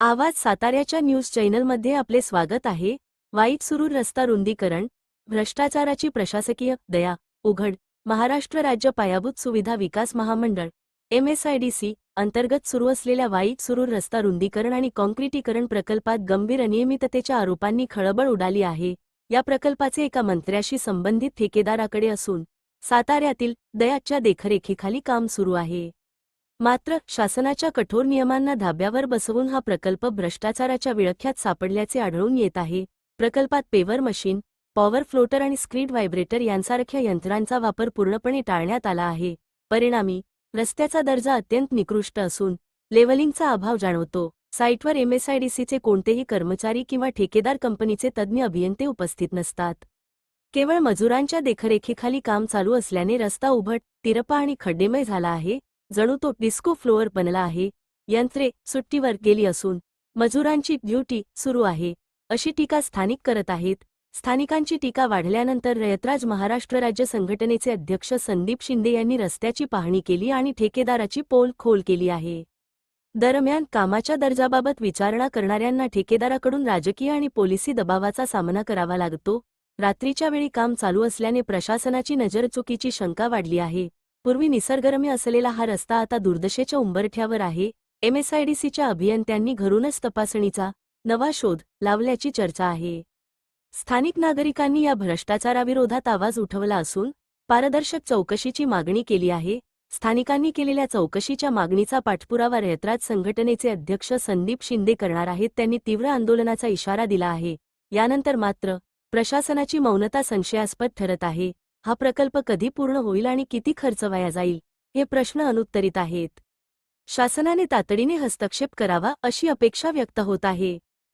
आवाज साताऱ्याच्या न्यूज चॅनलमध्ये आपले स्वागत आहे. वाईट सुरूर रस्ता रुंदीकरण, भ्रष्टाचाराची प्रशासकीय दया उघड. महाराष्ट्र राज्य पायाभूत सुविधा विकास महामंडळ MSIDC अंतर्गत सुरू असलेल्या वाईट सुरूर रस्ता रुंदीकरण आणि काँक्रिटीकरण प्रकल्पात गंभीर अनियमिततेच्या आरोपांनी खळबळ उडाली आहे. या प्रकल्पाचे एका मंत्र्याशी संबंधित ठेकेदाराकडे असून साताऱ्यातील दयाच्या देखरेखीखाली काम सुरू आहे. मात्र शासनाच्या कठोर नियमांना धाब्यावर बसवून हा प्रकल्प भ्रष्टाचाराच्या विळख्यात सापडल्याचे आढळून येत आहे. प्रकल्पात पेवर मशीन, पॉवर फ्लोटर आणि स्क्रीड व्हायब्रेटर यांसारख्या यंत्रांचा वापर पूर्णपणे टाळण्यात आला आहे. परिणामी रस्त्याचा दर्जा अत्यंत निकृष्ट असून लेव्हलिंगचा अभाव जाणवतो. साईटवर MSIDCचे कोणतेही कर्मचारी किंवा ठेकेदार कंपनीचे तज्ज्ञ अभियंते उपस्थित नसतात. केवळ मजुरांच्या देखरेखीखाली काम चालू असल्याने रस्ता उभट, तिरपा आणि खड्डेमय झाला आहे. जणू तो डिस्को फ्लोअर बनला आहे. यंत्रे सुट्टीवर गेली असून मजुरांची ड्युटी सुरू आहे, अशी टीका स्थानिक करत आहेत. स्थानिकांची टीका वाढल्यानंतर रयतराज महाराष्ट्र राज्य संघटनेचे अध्यक्ष संदीप शिंदे यांनी रस्त्याची पाहणी केली आणि ठेकेदाराची पोल खोल केली आहे. दरम्यान कामाच्या दर्जाबाबत विचारणा करणाऱ्यांना ठेकेदाराकडून राजकीय आणि पोलिसी दबावाचा सामना करावा लागतो. रात्रीच्या वेळी काम चालू असल्याने प्रशासनाची नजरचुकीची शंका वाढली आहे. पूर्वी निसर्गरम्य असलेला हा रस्ता आता दुर्दशेच्या उंबरठ्यावर आहे. MSIDCच्या अभियंत्यांनी घरूनच तपासणीचा नवा शोध लावल्याची चर्चा आहे. स्थानिक नागरिकांनी या भ्रष्टाचाराविरोधात आवाज उठवला असून पारदर्शक चौकशीची मागणी केली आहे. स्थानिकांनी केलेल्या चौकशीच्या मागणीचा पाठपुरावा रयतराज संघटनेचे अध्यक्ष संदीप शिंदे करणार आहेत. त्यांनी तीव्र आंदोलनाचा इशारा दिला आहे. यानंतर मात्र प्रशासनाची मौनता संशयास्पद ठरत आहे. हा प्रकल्प कधी पूर्ण होईल आणि किती खर्च वाया जाईल, हे प्रश्न अनुत्तरित आहेत. शासनाने तातडीने हस्तक्षेप करावा अशी अपेक्षा व्यक्त होत आहे.